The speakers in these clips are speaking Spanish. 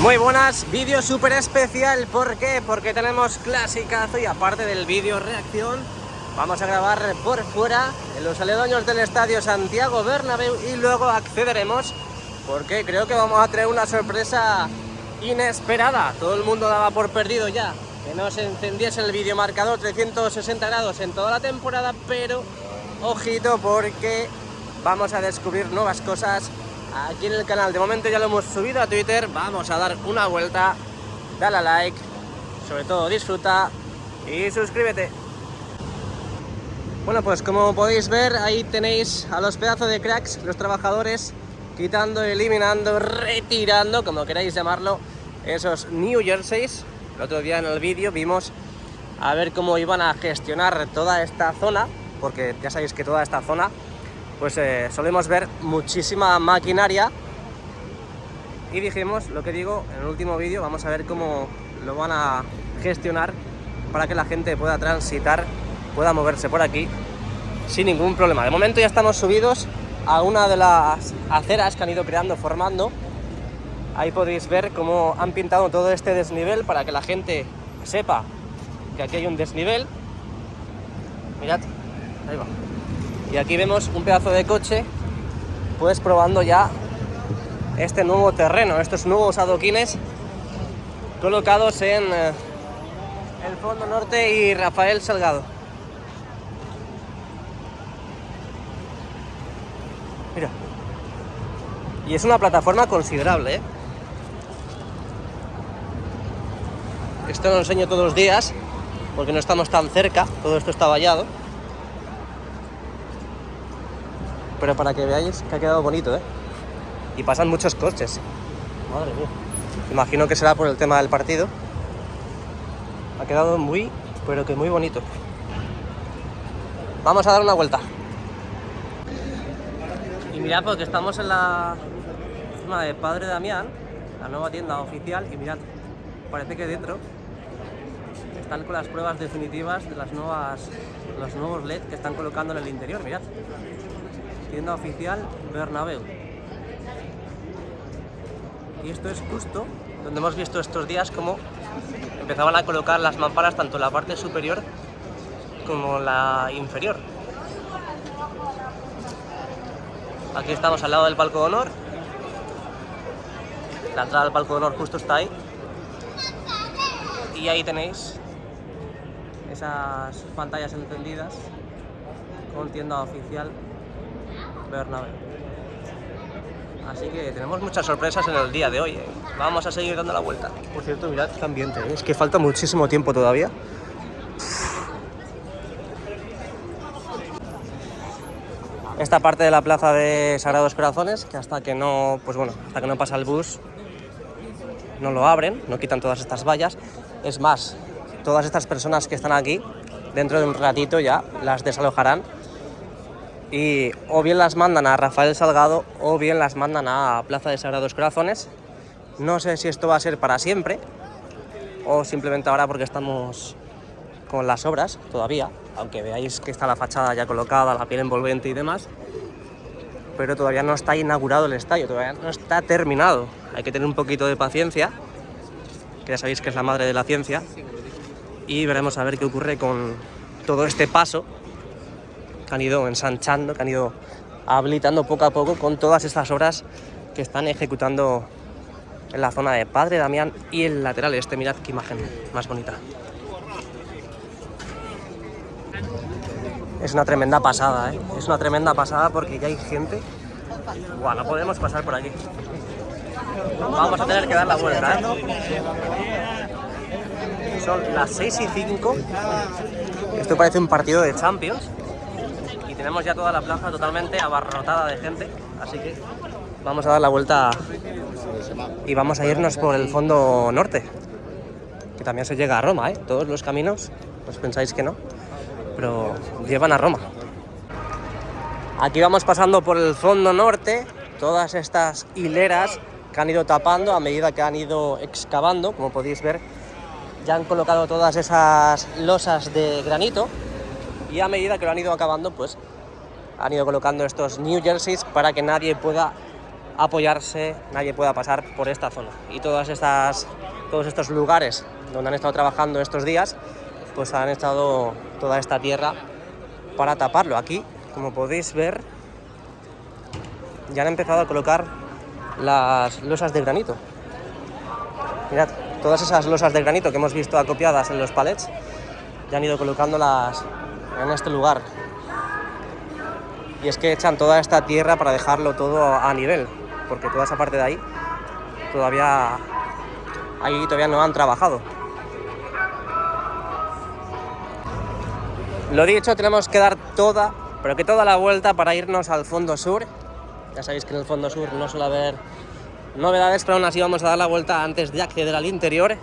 Muy buenas, vídeo súper especial. ¿Por qué? Porque tenemos clasicazo y aparte del vídeo reacción vamos a grabar por fuera en los aledaños del estadio Santiago Bernabéu y luego accederemos porque creo que vamos a tener una sorpresa inesperada. Todo el mundo daba por perdido ya que no se encendiese el vídeo marcador 360 grados en toda la temporada, pero ojito porque vamos a descubrir nuevas cosas aquí en el canal. De momento ya lo hemos subido a Twitter, vamos a dar una vuelta, dale a like, sobre todo disfruta y suscríbete. Bueno, pues como podéis ver, ahí tenéis a los pedazos de cracks, los trabajadores, quitando, eliminando, retirando, como queráis llamarlo, esos New Jerseys. El otro día en el vídeo vimos a ver cómo iban a gestionar toda esta zona, porque ya sabéis que toda esta zona pues solemos ver muchísima maquinaria y dijimos, lo que digo, en el último vídeo vamos a ver cómo lo van a gestionar para que la gente pueda transitar, pueda moverse por aquí sin ningún problema. De momento ya estamos subidos a una de las aceras que han ido creando, formando. Ahí podéis ver cómo han pintado todo este desnivel para que la gente sepa que aquí hay un desnivel. Mirad, ahí va. Y aquí vemos un pedazo de coche, pues probando ya este nuevo terreno, estos nuevos adoquines colocados en el Fondo Norte y Rafael Salgado. Mira. Y es una plataforma considerable, ¿eh? Esto lo enseño todos los días, porque no estamos tan cerca, todo esto está vallado. Pero para que veáis que ha quedado bonito, ¿eh? Y pasan muchos coches. Madre mía. Imagino que será por el tema del partido. Ha quedado muy, pero que muy bonito. Vamos a dar una vuelta. Y mirad, porque estamos en la zona de Padre Damián, la nueva tienda oficial, y mirad, parece que dentro están con las pruebas definitivas de los nuevos LED que están colocando en el interior, mirad. Tienda oficial Bernabéu. Y esto es justo donde hemos visto estos días cómo empezaban a colocar las mamparas tanto en la parte superior como en la inferior. Aquí estamos al lado del palco de honor. La entrada del palco de honor justo está ahí. Y ahí tenéis esas pantallas encendidas con tienda oficial Bernabéu. Así que tenemos muchas sorpresas en el día de hoy, ¿eh? Vamos a seguir dando la vuelta. Por cierto, mirad qué ambiente, ¿eh? Es que falta muchísimo tiempo todavía. Esta parte de la plaza de Sagrados Corazones, que hasta que no pasa el bus, no lo abren, no quitan todas estas vallas. Es más, todas estas personas que están aquí, dentro de un ratito ya las desalojarán. Y o bien las mandan a Rafael Salgado o bien las mandan a Plaza de Sagrados Corazones. No sé si esto va a ser para siempre o simplemente ahora porque estamos con las obras todavía, aunque veáis que está la fachada ya colocada, la piel envolvente y demás, pero todavía no está inaugurado el estadio, todavía no está terminado. Hay que tener un poquito de paciencia, que ya sabéis que es la madre de la ciencia, y veremos a ver qué ocurre con todo este paso que han ido ensanchando, que han ido habilitando poco a poco con todas estas obras que están ejecutando en la zona de Padre Damián y el lateral este. Mirad qué imagen más bonita. Es una tremenda pasada, ¿eh? Es una tremenda pasada porque ya hay gente. Buah, no podemos pasar por aquí. Vamos a tener que dar la vuelta, ¿eh? Son las 6:05. Esto parece un partido de Champions. Tenemos ya toda la plaza totalmente abarrotada de gente, así que vamos a dar la vuelta y vamos a irnos por el Fondo Norte, que también se llega a Roma, ¿eh? Todos los caminos, os pensáis que no, pero llevan a Roma. Aquí vamos pasando por el Fondo Norte, todas estas hileras que han ido tapando a medida que han ido excavando, como podéis ver, ya han colocado todas esas losas de granito. Y a medida que lo han ido acabando, pues han ido colocando estos New Jerseys para que nadie pueda apoyarse, nadie pueda pasar por esta zona. Y todos estos lugares donde han estado trabajando estos días, pues han echado toda esta tierra para taparlo. Aquí, como podéis ver, ya han empezado a colocar las losas de granito. Mirad, todas esas losas de granito que hemos visto acopiadas en los palets, ya han ido colocándolas en este lugar. Y es que echan toda esta tierra para dejarlo todo a nivel, porque toda esa parte de ahí todavía no han trabajado. Lo dicho, tenemos que dar toda la vuelta para irnos al fondo sur. Ya sabéis que en el fondo sur no suele haber novedades, pero aún así vamos a dar la vuelta antes de acceder al interior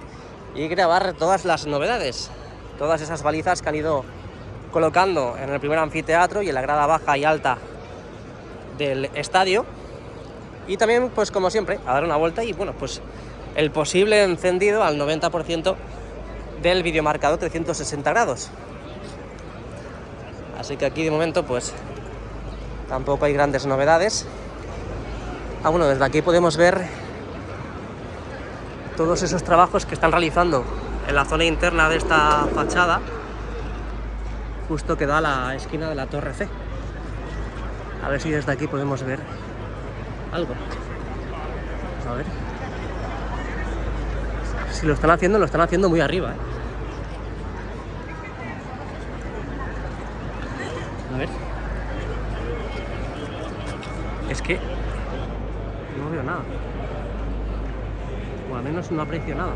y grabar todas las novedades, todas esas balizas que han ido colocando en el primer anfiteatro y en la grada baja y alta del estadio. Y también, pues como siempre, a dar una vuelta y bueno, pues el posible encendido al 90% del videomarcador 360 grados. Así que aquí de momento pues tampoco hay grandes novedades. Bueno, desde aquí podemos ver todos esos trabajos que están realizando en la zona interna de esta fachada, justo que da a la esquina de la Torre C. A ver si desde aquí podemos ver algo. Vamos a ver. Si lo están haciendo muy arriba, ¿eh? A ver. Es que no veo nada. O al menos no aprecio nada.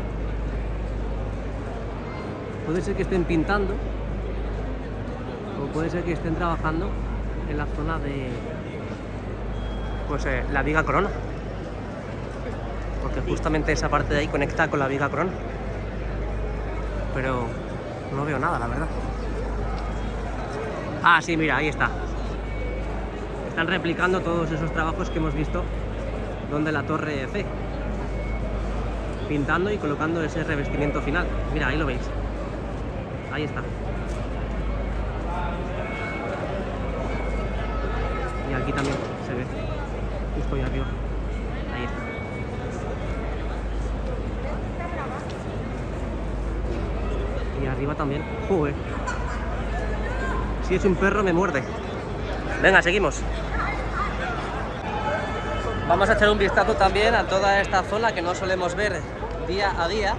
Puede ser que estén pintando, o puede ser que estén trabajando en la zona de la viga corona, porque justamente esa parte de ahí conecta con la viga corona, pero no veo nada, la verdad. Ah, sí, mira, ahí está. Están replicando todos esos trabajos que hemos visto donde la Torre C, pintando y colocando ese revestimiento final. Mira, ahí lo veis. Ahí está. Y aquí también se ve, justo ahí arriba. Ahí está. Y arriba también. Joder. Si es un perro me muerde. Venga, seguimos. Vamos a echar un vistazo también a toda esta zona que no solemos ver día a día.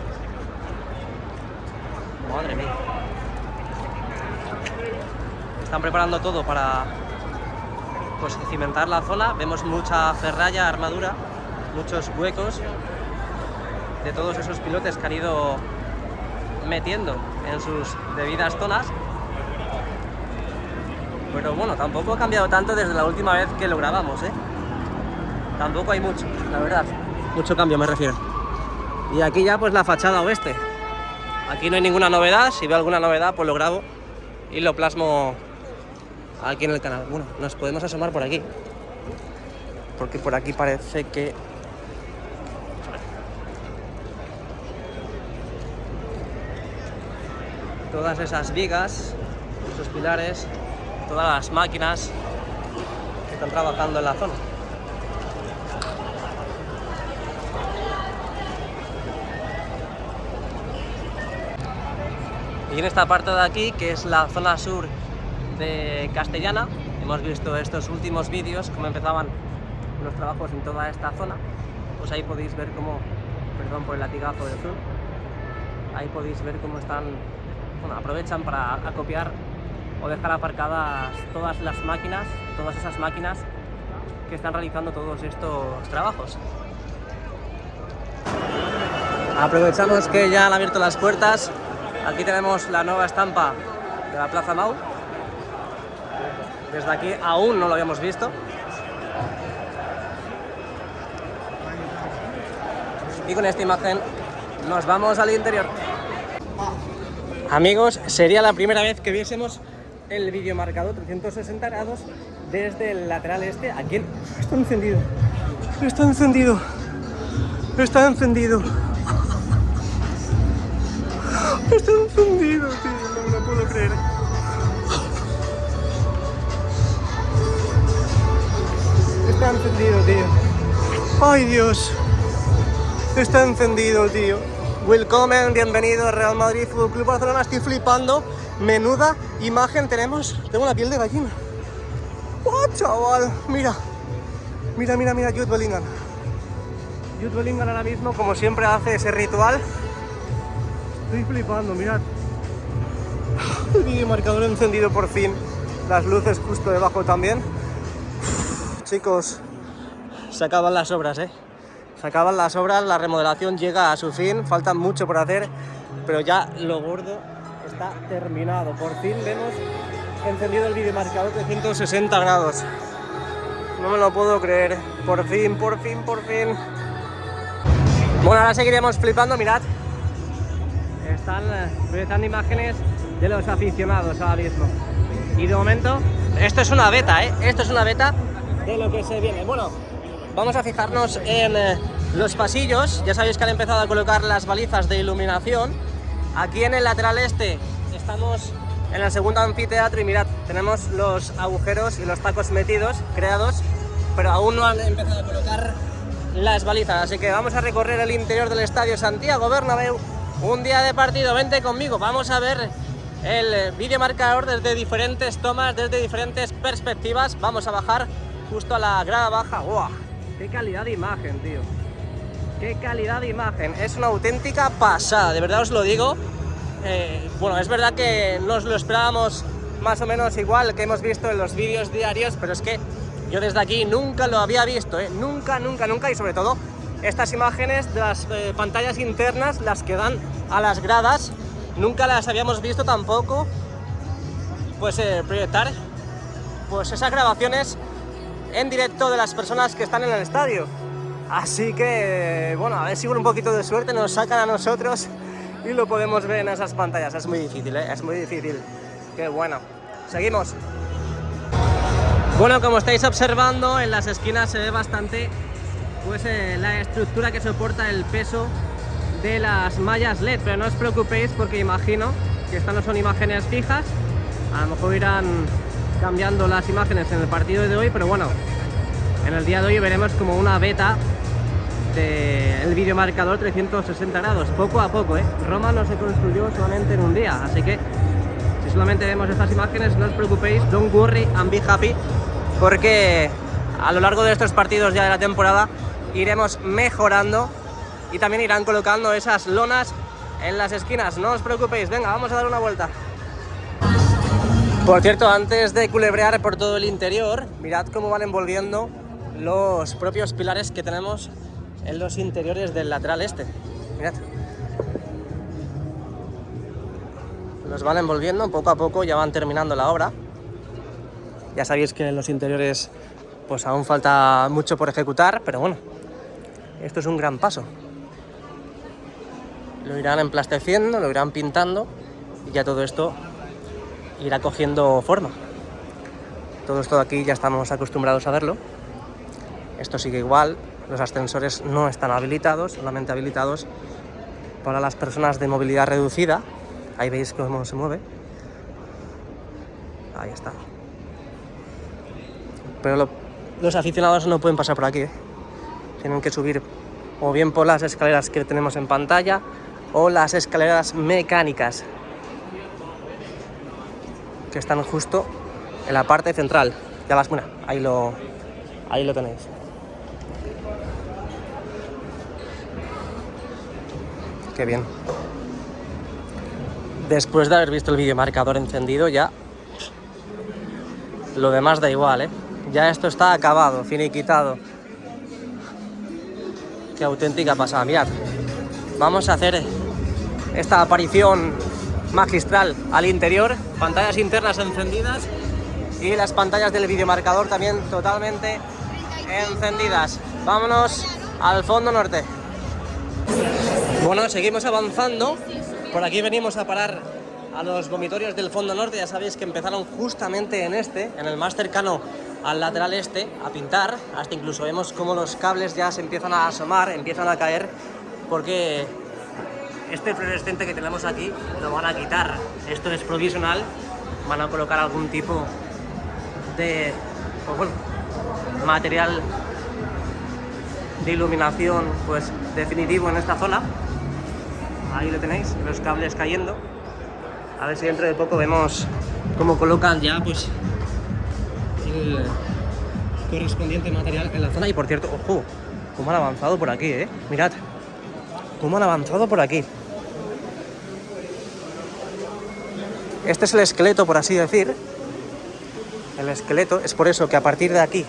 Madre mía. Están preparando todo para pues cimentar la zona. Vemos mucha ferralla, armadura, muchos huecos de todos esos pilotes que han ido metiendo en sus debidas zonas. Pero bueno, tampoco ha cambiado tanto desde la última vez que lo grabamos, ¿eh? Tampoco hay mucho, la verdad. Mucho cambio me refiero. Y aquí ya pues la fachada oeste. Aquí no hay ninguna novedad. Si veo alguna novedad pues lo grabo y lo plasmo aquí en el canal. Bueno, nos podemos asomar por aquí, porque por aquí parece que... todas esas vigas, esos pilares, todas las máquinas que están trabajando en la zona. Y en esta parte de aquí, que es la zona sur de Castellana, hemos visto estos últimos vídeos, cómo empezaban los trabajos en toda esta zona. Pues ahí podéis ver cómo, perdón por el latigazo del zoom, ahí podéis ver cómo están, bueno, aprovechan para acopiar o dejar aparcadas todas las máquinas, todas esas máquinas que están realizando todos estos trabajos. Aprovechamos que ya han abierto las puertas. Aquí tenemos la nueva estampa de la Plaza Mau. Desde aquí aún no lo habíamos visto. Y con esta imagen nos vamos al interior. Amigos, sería la primera vez que viésemos el videomarcador 360 grados desde el lateral este. Aquí está encendido. Está encendido. Está encendido. Está encendido, tío, no me lo puedo creer. Está encendido, tío. ¡Ay, Dios! Está encendido, tío. Willkommen, bienvenido al Real Madrid Fútbol Club Barcelona. Estoy flipando. Menuda imagen tenemos. Tengo la piel de gallina. ¡Oh, chaval! Mira. Mira, mira, mira, Jude Bellingham. Jude Bellingham ahora mismo, como siempre, hace ese ritual. Estoy flipando, mirad. El videomarcador encendido por fin. Las luces justo debajo también. Chicos, se acaban las obras, Se acaban las obras, la remodelación llega a su fin. Falta mucho por hacer, pero ya lo gordo está terminado. Por fin vemos encendido el videomarcador 360 grados. No me lo puedo creer. Por fin, por fin, por fin. Bueno, ahora seguiremos flipando, mirad. Están proyectando imágenes de los aficionados ahora mismo. Y de momento, esto es una beta, Esto es una beta de lo que se viene. Bueno, vamos a fijarnos en los pasillos. Ya sabéis que han empezado a colocar las balizas de iluminación. Aquí en el lateral este estamos en el segundo anfiteatro y mirad, tenemos los agujeros y los tacos metidos, creados, pero aún no han empezado a colocar las balizas. Así que vamos a recorrer el interior del estadio Santiago Bernabéu. Un día de partido, vente conmigo, vamos a ver el videomarcador desde diferentes tomas, desde diferentes perspectivas. Vamos a bajar justo a la grada baja. ¡Wow! ¡Qué calidad de imagen, tío! ¡Qué calidad de imagen! Es una auténtica pasada, de verdad os lo digo. Bueno, es verdad que nos lo esperábamos más o menos igual que hemos visto en los vídeos diarios, pero es que yo desde aquí nunca lo había visto, nunca, nunca, nunca, y sobre todo estas imágenes de las pantallas internas, las que dan a las gradas, nunca las habíamos visto tampoco, pues proyectar pues esas grabaciones en directo de las personas que están en el estadio. Así que, bueno, a ver si con un poquito de suerte nos sacan a nosotros y lo podemos ver en esas pantallas. Es muy difícil, es muy difícil. Qué bueno. Seguimos. Bueno, como estáis observando, en las esquinas se ve bastante pues la estructura que soporta el peso de las mallas LED, pero no os preocupéis porque imagino que estas no son imágenes fijas. A lo mejor irán cambiando las imágenes en el partido de hoy, pero bueno, en el día de hoy veremos como una beta del videomarcador 360 grados, poco a poco, Roma no se construyó solamente en un día, así que si solamente vemos estas imágenes, no os preocupéis, don't worry and be happy, porque a lo largo de estos partidos ya de la temporada iremos mejorando y también irán colocando esas lonas en las esquinas, no os preocupéis. Venga, vamos a dar una vuelta. Por cierto, antes de culebrear por todo el interior, mirad cómo van envolviendo los propios pilares que tenemos en los interiores del lateral este. Mirad. Los van envolviendo poco a poco, ya van terminando la obra. Ya sabéis que en los interiores pues aún falta mucho por ejecutar, pero bueno, esto es un gran paso. Lo irán emplasteciendo, lo irán pintando y ya todo esto irá cogiendo forma. Todo esto de aquí ya estamos acostumbrados a verlo. Esto sigue igual, los ascensores no están habilitados, solamente habilitados para las personas de movilidad reducida. Ahí veis cómo se mueve. Ahí está. Pero los aficionados no pueden pasar por aquí, Tienen que subir o bien por las escaleras que tenemos en pantalla o las escaleras mecánicas que están justo en la parte central. Ya las, bueno, ahí lo tenéis. Qué bien. Después de haber visto el videomarcador encendido, ya lo demás da igual, Ya esto está acabado, finiquitado. Qué auténtica pasada. Mirad, vamos a hacer esta aparición magistral al interior, pantallas internas encendidas y las pantallas del videomarcador también totalmente encendidas. Vámonos al fondo norte. Bueno, seguimos avanzando. Por aquí venimos a parar a los vomitorios del fondo norte. Ya sabéis que empezaron justamente en el más cercano al lateral este, a pintar. Hasta incluso vemos cómo los cables ya se empiezan a asomar, empiezan a caer, porque este fluorescente que tenemos aquí lo van a quitar. Esto es provisional, van a colocar algún tipo de, pues bueno, material de iluminación pues definitivo en esta zona. Ahí lo tenéis, los cables cayendo. A ver si dentro de poco vemos cómo colocan ya pues el correspondiente material en la zona. Y por cierto, ojo, cómo han avanzado por aquí, mirad cómo han avanzado por aquí. Este es el esqueleto, por así decir. El esqueleto, es por eso que a partir de aquí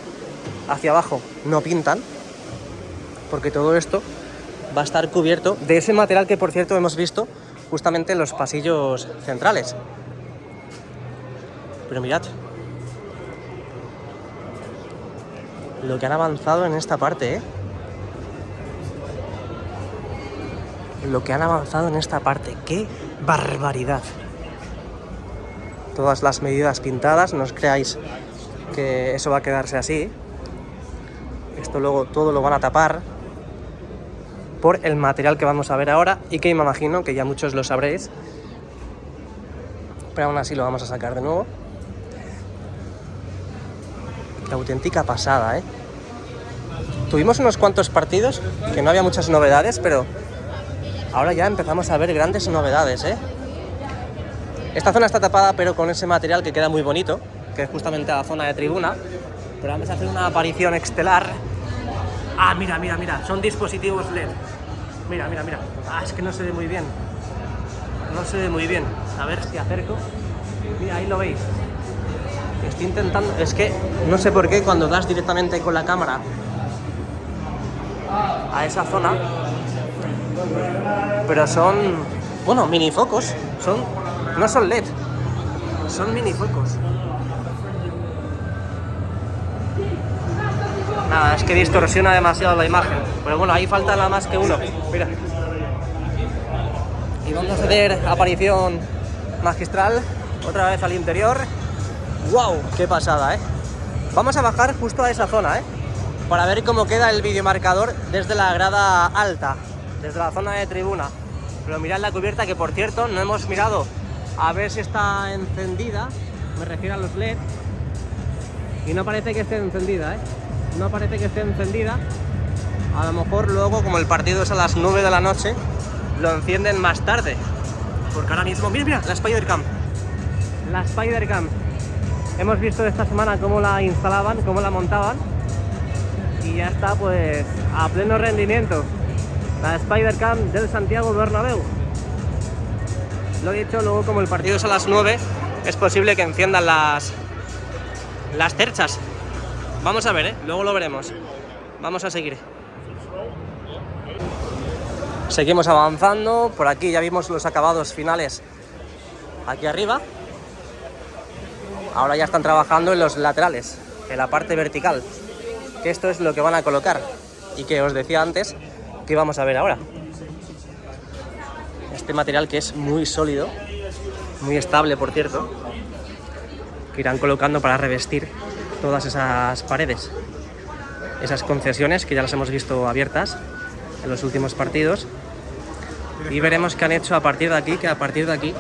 hacia abajo no pintan, porque todo esto va a estar cubierto de ese material que, por cierto, hemos visto justamente en los pasillos centrales. Pero mirad lo que han avanzado en esta parte, Lo que han avanzado en esta parte. ¡Qué barbaridad! Todas las medidas pintadas, no os creáis que eso va a quedarse así. Esto luego todo lo van a tapar por el material que vamos a ver ahora y que me imagino que ya muchos lo sabréis, pero aún así lo vamos a sacar de nuevo. Qué auténtica pasada, Tuvimos unos cuantos partidos que no había muchas novedades, pero ahora ya empezamos a ver grandes novedades, Esta zona está tapada, pero con ese material que queda muy bonito, que es justamente la zona de tribuna. Pero vamos a hacer una aparición estelar. Ah, mira, mira, mira, son dispositivos LED. Mira, mira, mira. Ah, es que no se ve muy bien. No se ve muy bien. A ver si acerco. Mira, ahí lo veis. Estoy intentando... Es que no sé por qué cuando das directamente con la cámara a esa zona, pero son, bueno, minifocos. No son LED, son minifocos. Nada, es que distorsiona demasiado la imagen. Pero bueno, ahí falta nada más que uno. Mira. Y vamos a hacer aparición magistral otra vez al interior. ¡Wow! ¡Qué pasada, Vamos a bajar justo a esa zona, para ver cómo queda el videomarcador desde la grada alta, desde la zona de tribuna. Pero mirad la cubierta, que por cierto no hemos mirado a ver si está encendida. Me refiero a los LED. Y no parece que esté encendida, No parece que esté encendida. A lo mejor luego, como el partido es a las 9 de la noche, lo encienden más tarde. Porque ahora mismo... Mira, mira, la Spider-Cam. La Spider-Cam. Hemos visto esta semana cómo la instalaban, cómo la montaban. Y ya está, pues, a pleno rendimiento. La Spider-Cam del Santiago Bernabéu. Lo he dicho, luego como el partido es a las 9, es posible que enciendan las cerchas. Vamos a ver, luego lo veremos. Vamos a seguir. Seguimos avanzando. Por aquí ya vimos los acabados finales aquí arriba. Ahora ya están trabajando en los laterales, en la parte vertical. Que esto es lo que van a colocar y que os decía antes que vamos a ver ahora. Este material que es muy sólido, muy estable, por cierto, que irán colocando para revestir todas esas paredes, esas concesiones que ya las hemos visto abiertas en los últimos partidos. Y veremos qué han hecho a partir de aquí, que a partir de aquí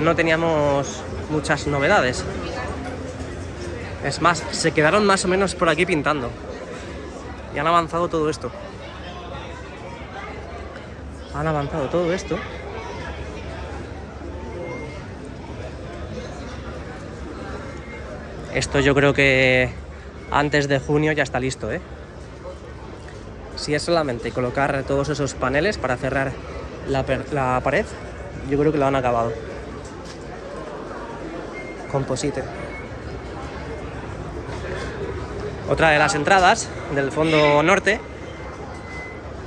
no teníamos muchas novedades. Es más, se quedaron más o menos por aquí pintando. Y han avanzado todo esto. Han avanzado todo esto. Esto yo creo que antes de junio ya está listo, Si es solamente colocar todos esos paneles para cerrar la pared, yo creo que lo han acabado. Composite. Otra de las entradas del fondo norte.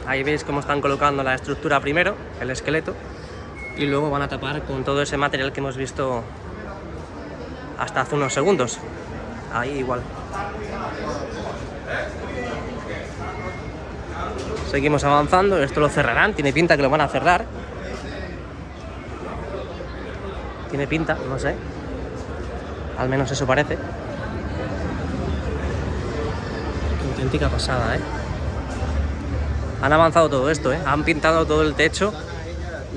Ahí veis cómo están colocando la estructura primero, el esqueleto, y luego van a tapar con todo ese material que hemos visto hasta hace unos segundos. Ahí igual. Seguimos avanzando. Esto lo cerrarán, tiene pinta que lo van a cerrar. Tiene pinta, no sé. Al menos eso parece. Auténtica pasada, Han avanzado todo esto, Han pintado todo el techo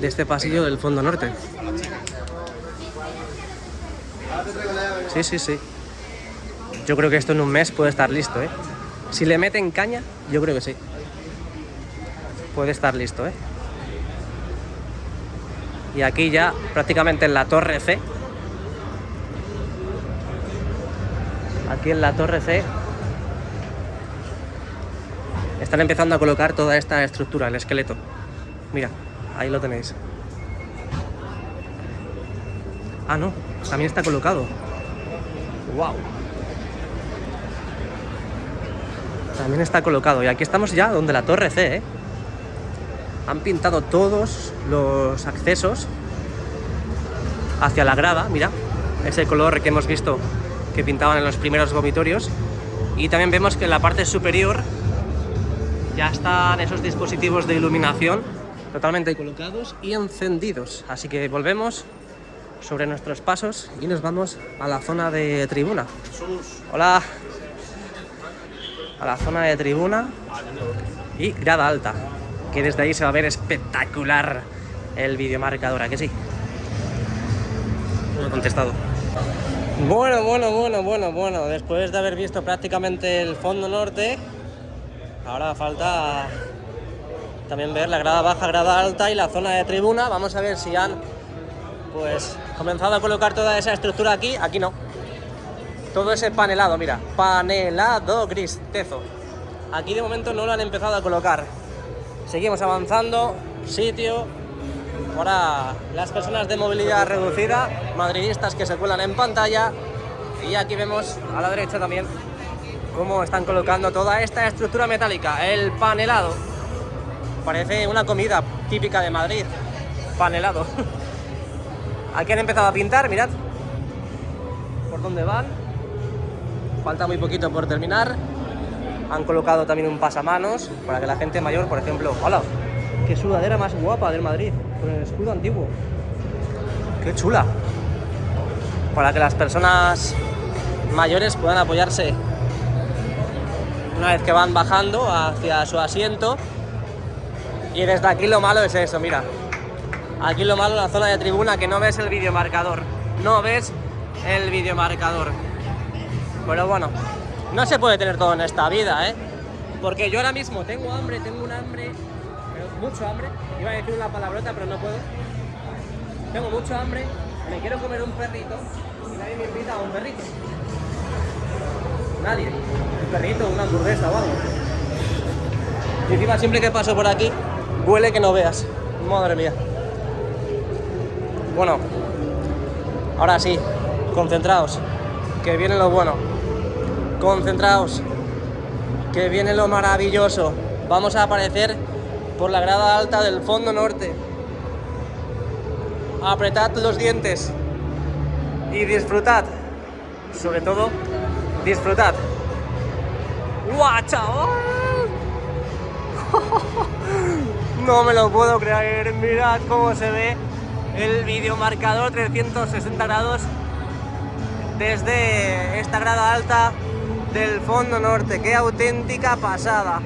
de este pasillo del fondo norte. Sí, sí, sí. Yo creo que esto en un mes puede estar listo, Si le meten caña, yo creo que sí. puede estar listo, ¿eh? Y aquí ya prácticamente en la Torre C. Aquí en la Torre C están empezando a colocar toda esta estructura, el esqueleto. Mira, ahí lo tenéis. Ah, no, también está colocado. ¡Wow! También está colocado. Y aquí estamos ya donde la Torre C, ¿eh? Han pintado todos los accesos hacia la grada, mira, ese color que hemos visto que pintaban en los primeros vomitorios. Y también vemos que en la parte superior ya están esos dispositivos de iluminación totalmente colocados y encendidos. Así que volvemos sobre nuestros pasos y nos vamos a la zona de tribuna. Hola. A la zona de tribuna y grada alta, que desde ahí se va a ver espectacular el videomarcador, ¿a que sí? No he contestado. Bueno, después de haber visto prácticamente el fondo norte, ahora falta también ver la grada baja, grada alta y la zona de tribuna. Vamos a ver si han pues comenzado a colocar toda esa estructura aquí. Aquí no. Todo ese panelado, mira, panelado gris, tezo. Aquí de momento no lo han empezado a colocar. Seguimos avanzando, sitio para las personas de movilidad reducida, madridistas que se cuelan en pantalla. Y aquí vemos a la derecha también cómo están colocando toda esta estructura metálica, el panelado. Parece una comida típica de Madrid, panelado. Aquí han empezado a pintar, mirad por dónde van. Falta muy poquito por terminar. Han colocado también un pasamanos para que la gente mayor, por ejemplo... ¡Hola! ¡Qué sudadera más guapa del Madrid! Con el escudo antiguo. ¡Qué chula! Para que las personas mayores puedan apoyarse una vez que van bajando hacia su asiento. Y desde aquí lo malo es eso, mira. Aquí lo malo en la zona de tribuna, que no ves el videomarcador. No ves el videomarcador. Pero bueno, no se puede tener todo en esta vida, ¿eh? Porque yo ahora mismo tengo hambre, tengo un hambre, pero mucho hambre. Iba a decir una palabrota, pero no puedo. Tengo mucho hambre, me quiero comer un perrito y nadie me invita a un perrito. Nadie. Un perrito, una hamburguesa o algo. Y encima siempre que paso por aquí, huele que no veas. Madre mía. Bueno, ahora sí, concentraos, que viene lo bueno. Concentraos, que viene lo maravilloso. Vamos a aparecer por la grada alta del fondo norte. Apretad los dientes y disfrutad. Sobre todo, disfrutad. ¡Guau, chaval! No me lo puedo creer. Mirad cómo se ve el videomarcador 360 grados desde esta grada alta del fondo norte. ¡Qué auténtica pasada!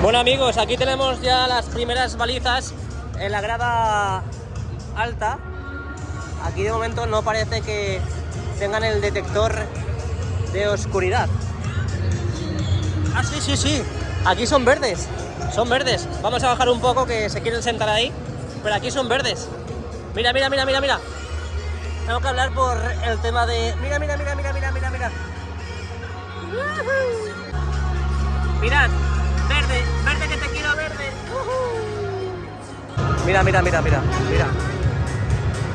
Bueno amigos, aquí tenemos ya las primeras balizas en la grada alta. Aquí de momento no parece que tengan el detector de oscuridad. Ah, sí. Aquí son verdes. Son verdes. Vamos a bajar un poco, que se quieren sentar ahí. Pero aquí son verdes. Mira. Tengo que hablar por el tema de... Mira. Mirad, verde que te quiero, verde. Mira.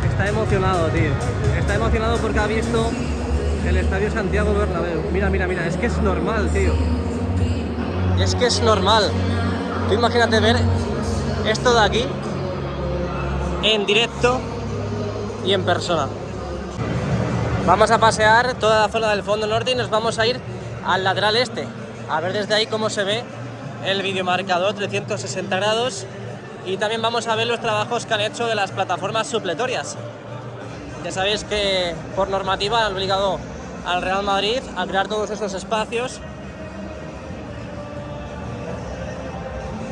Está emocionado, tío. Está emocionado porque ha visto el Estadio Santiago Bernabéu. Mira, es que es normal, tío. Es que es normal. Tú imagínate ver esto de aquí en directo y en persona. Vamos a pasear toda la zona del fondo norte y nos vamos a ir al lateral este, a ver desde ahí cómo se ve el videomarcador 360 grados, y también vamos a ver los trabajos que han hecho de las plataformas supletorias. Ya sabéis que por normativa han obligado al Real Madrid a crear todos esos espacios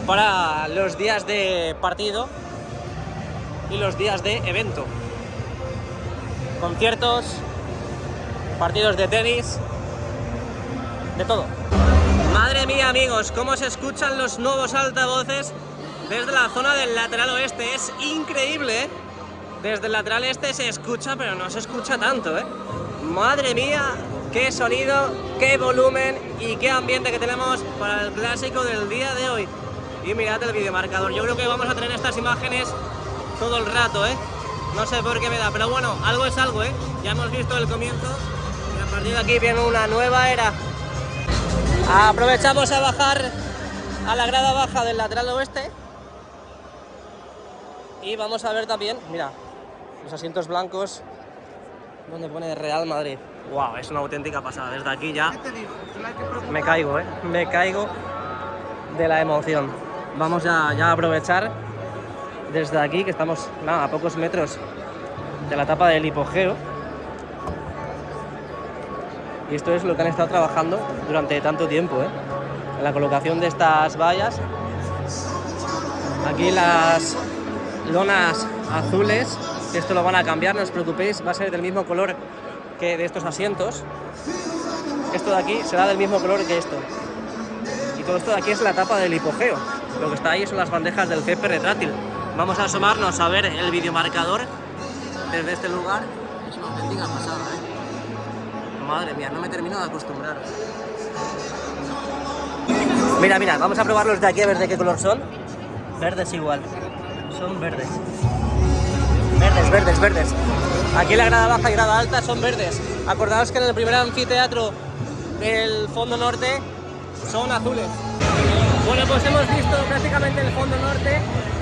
para los días de partido y los días de evento. Conciertos, partidos de tenis, de todo. Madre mía amigos, cómo se escuchan los nuevos altavoces desde la zona del lateral oeste. Es increíble, ¿eh? Desde el lateral este se escucha, pero no se escucha tanto, ¿eh? Madre mía, qué sonido, qué volumen y qué ambiente que tenemos para el clásico del día de hoy. Y mirad el videomarcador. Yo creo que vamos a tener estas imágenes todo el rato, ¿eh? No sé por qué me da, pero bueno, algo es algo, ¿eh? Ya hemos visto el comienzo y a partir de aquí viene una nueva era. Aprovechamos a bajar a la grada baja del lateral oeste y vamos a ver también, mira, los asientos blancos donde pone Real Madrid. Wow, es una auténtica pasada. Desde aquí ya me caigo, me caigo de la emoción. Vamos ya a aprovechar desde aquí, que estamos nada, a pocos metros de la tapa del hipogeo. Y esto es lo que han estado trabajando durante tanto tiempo, en la colocación de estas vallas. Aquí las lonas azules, que esto lo van a cambiar, no os preocupéis, va a ser del mismo color que de estos asientos. Esto de aquí será del mismo color que esto. Y todo esto de aquí es la tapa del hipogeo. Lo que está ahí son las bandejas del césped retráctil. Vamos a asomarnos a ver el videomarcador desde este lugar. Es una auténtica pasada, Madre mía, no me termino de acostumbrar. Mira, mira, vamos a probarlos de aquí a ver de qué color son. Verdes igual. Son verdes. Verdes, verdes, verdes. Aquí la grada baja y grada alta son verdes. Acordaos que en el primer anfiteatro del fondo norte son azules. Bueno, pues hemos visto prácticamente el fondo norte.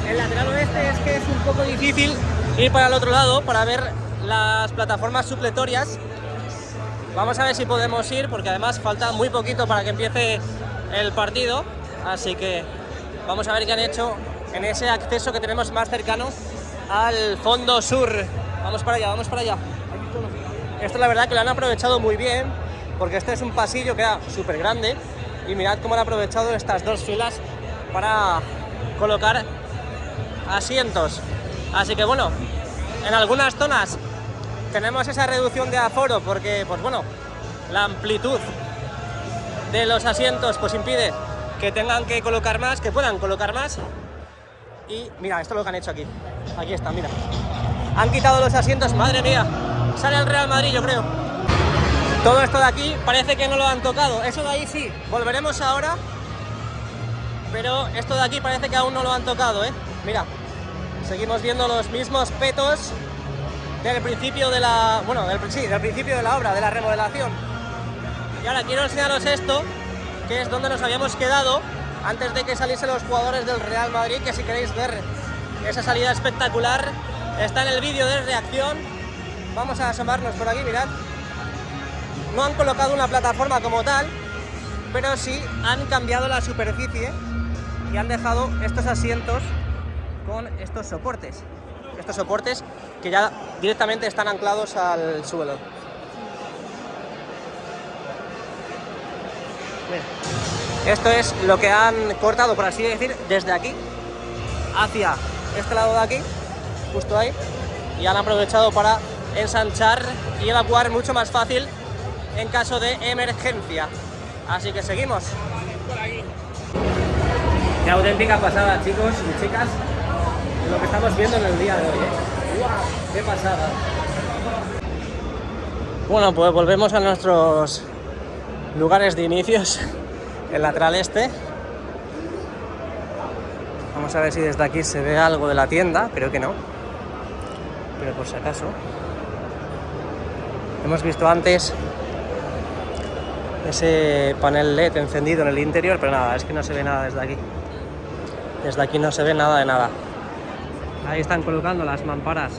El lateral oeste es que es un poco difícil ir para el otro lado para ver las plataformas supletorias. Vamos a ver si podemos ir, porque además falta muy poquito para que empiece el partido. Así que vamos a ver qué han hecho en ese acceso que tenemos más cercano al fondo sur. Vamos para allá, vamos para allá. Esto la verdad que lo han aprovechado muy bien, porque este es un pasillo que era súper grande. Y mirad cómo han aprovechado estas dos filas para colocar asientos. Así que bueno, en algunas zonas tenemos esa reducción de aforo porque, pues bueno, la amplitud de los asientos pues impide que tengan que colocar más, que puedan colocar más. Y mira, esto es lo que han hecho aquí. Aquí está, mira. Han quitado los asientos, madre mía. Sale el Real Madrid, yo creo. Todo esto de aquí parece que no lo han tocado. Eso de ahí sí, volveremos ahora. Pero esto de aquí parece que aún no lo han tocado, Mira, seguimos viendo los mismos petos del principio de la... Bueno, del principio de la obra, de la remodelación. Y ahora quiero enseñaros esto, que es donde nos habíamos quedado antes de que saliesen los jugadores del Real Madrid, que si queréis ver esa salida espectacular, está en el vídeo de reacción. Vamos a asomarnos por aquí, mirad. No han colocado una plataforma como tal, pero sí han cambiado la superficie y han dejado estos asientos con estos soportes. Estos soportes que ya directamente están anclados al suelo. Mira. Esto es lo que han cortado, por así decir, desde aquí hacia este lado de aquí, justo ahí, y han aprovechado para ensanchar y evacuar mucho más fácil en caso de emergencia. Así que seguimos. Qué auténtica pasada, chicos y chicas, lo que estamos viendo en el día de hoy, ¡Wow! ¡Qué pasada! Bueno, pues volvemos a nuestros lugares de inicios, el lateral este. Vamos a ver si desde aquí se ve algo de la tienda, creo que no, pero por si acaso. Hemos visto antes ese panel LED encendido en el interior, pero nada, es que no se ve nada desde aquí. Desde aquí no se ve nada de nada. Ahí están colocando las mamparas,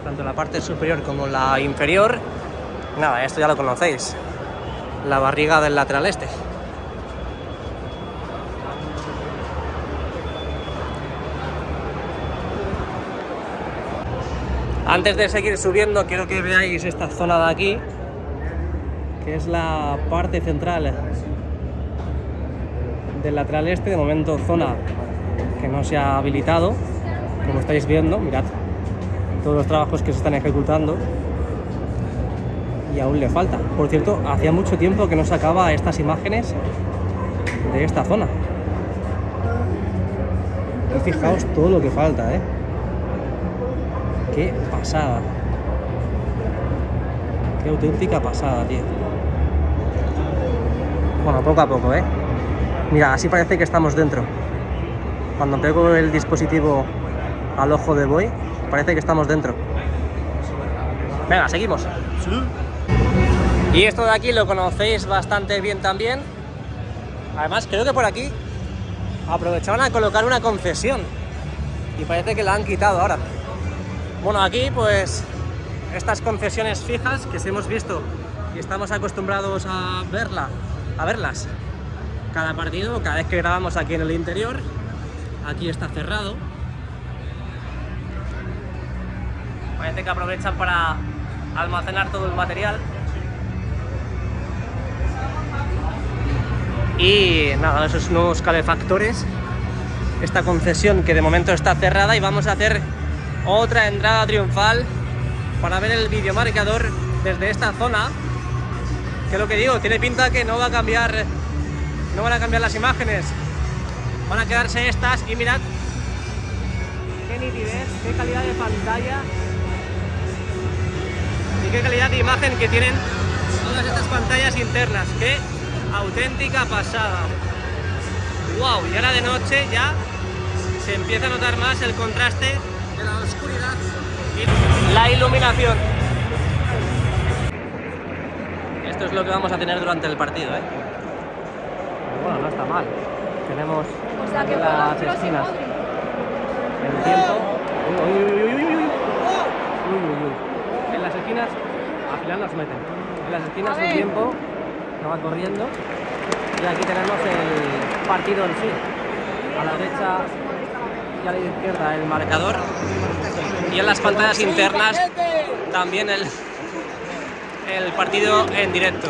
tanto en la parte superior como en la inferior. Nada, esto ya lo conocéis, la barriga del lateral este. Antes de seguir subiendo, quiero que veáis esta zona de aquí, que es la parte central del lateral este. De momento zona que no se ha habilitado, como estáis viendo, mirad todos los trabajos que se están ejecutando y aún le falta. Por cierto, hacía mucho tiempo que no sacaba estas imágenes de esta zona. Y fijaos todo lo que falta, ¿eh? Qué pasada. Qué auténtica pasada, tío. Bueno, poco a poco, ¿eh? Mira, así parece que estamos dentro. Cuando pego el dispositivo al ojo de buey, parece que estamos dentro. Venga, seguimos. ¿Sí? Y esto de aquí lo conocéis bastante bien también. Además, creo que por aquí aprovechaban a colocar una concesión y parece que la han quitado ahora. Bueno, aquí pues estas concesiones fijas que hemos visto y estamos acostumbrados a verlas cada partido, cada vez que grabamos aquí en el interior. Aquí está cerrado. Parece que aprovechan para almacenar todo el material. Y nada, esos nuevos calefactores. Esta concesión que de momento está cerrada y vamos a hacer otra entrada triunfal para ver el videomarcador desde esta zona. Que es lo que digo, tiene pinta que no va a cambiar, no van a cambiar las imágenes, van a quedarse estas. Y mirad qué nitidez, qué calidad de pantalla y qué calidad de imagen que tienen todas estas pantallas internas. Qué auténtica pasada. Wow, y ahora de noche ya se empieza a notar más el contraste de la oscuridad y la iluminación. Esto es lo que vamos a tener durante el partido, ¿eh? Pero bueno, no está mal. Tenemos las esquinas. El tiempo. En las esquinas al final nos meten. En las esquinas el tiempo no va corriendo. Y aquí tenemos el partido en sí. A la derecha y a la izquierda el marcador. Y en las pantallas internas también el partido en directo.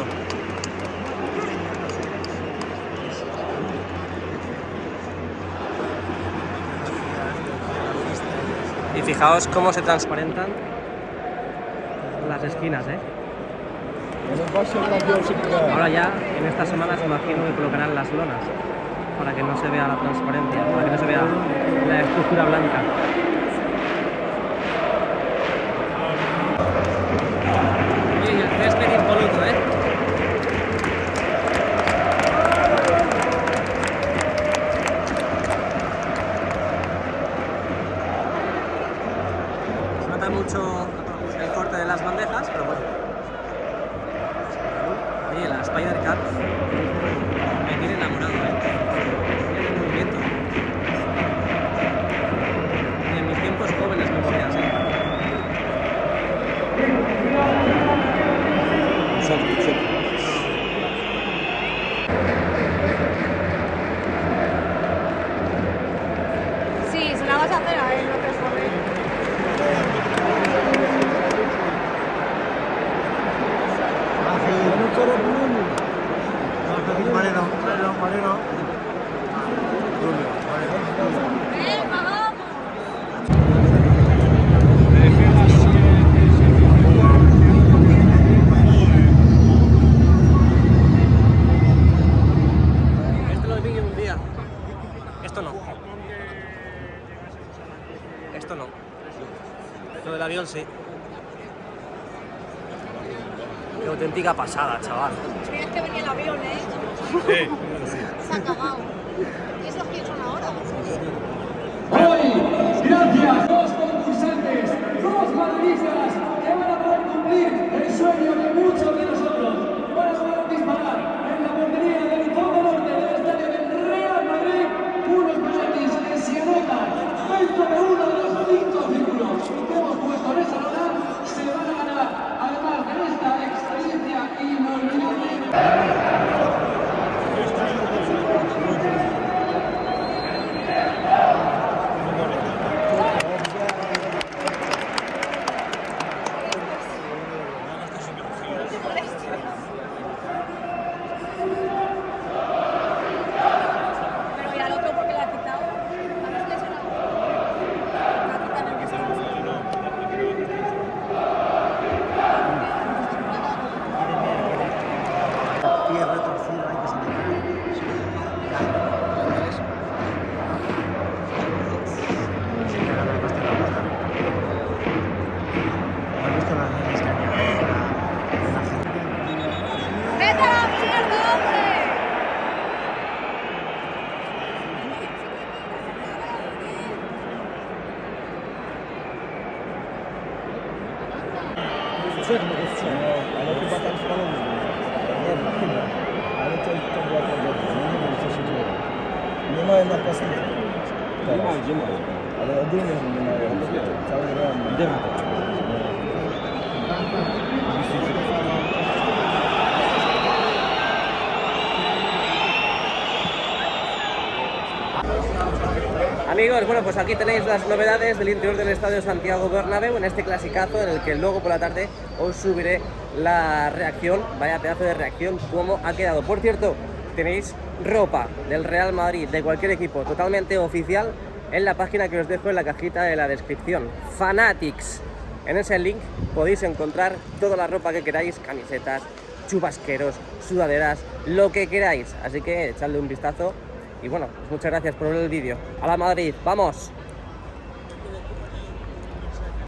Y fijaos cómo se transparentan las esquinas, ¿eh? Ahora ya, en estas semanas, imagino que colocarán las lonas para que no se vea la transparencia, para que no se vea la estructura blanca. Y el césped impoluto, ¿eh? Se nota mucho el corte de las bandejas, pero bueno. Oye, la Spider Cup me tiene enamorado, Tiene el movimiento. Y en mis tiempos jóvenes me movías, Sí, se la vas a hacer a él, no te jodes. Esto lo vi un día. Esto no. Esto no. Lo del avión sí. Qué auténtica pasada, chaval. Tenías que venir el avión, ¿eh? Sí. Se ha acabado. ¿Y esos quién son ahora? Hoy, gracias a dos concursantes, dos madridistas que van a poder cumplir el sueño de muchos de nosotros. Van a poder disparar en la portería del fondo norte del estadio del Real Madrid unos penaltis que se anotan dentro de uno de los 5 círculos que hemos puesto en esa lona. Se van a ganar, además de esta experiencia inolvidable. ale chyba tam spalony. Nie wiem, chyba. Ale to była tragedia. Nie wiem, co się dzieje. Nie mają napastnika. Nie ma, gdzie ma? Ale ogólnie, że nie mają. Cały Real ma. Gdzie ma to? Amigos, bueno, pues aquí tenéis las novedades del interior del Estadio Santiago Bernabéu en este clasicazo en el que luego por la tarde os subiré la reacción, vaya pedazo de reacción, cómo ha quedado. Por cierto, tenéis ropa del Real Madrid, de cualquier equipo, totalmente oficial, en la página que os dejo en la cajita de la descripción. Fanatics. En ese link podéis encontrar toda la ropa que queráis, camisetas, chubasqueros, sudaderas, lo que queráis. Así que echadle un vistazo. Y bueno, pues muchas gracias por ver el vídeo. ¡A la Madrid! ¡Vamos!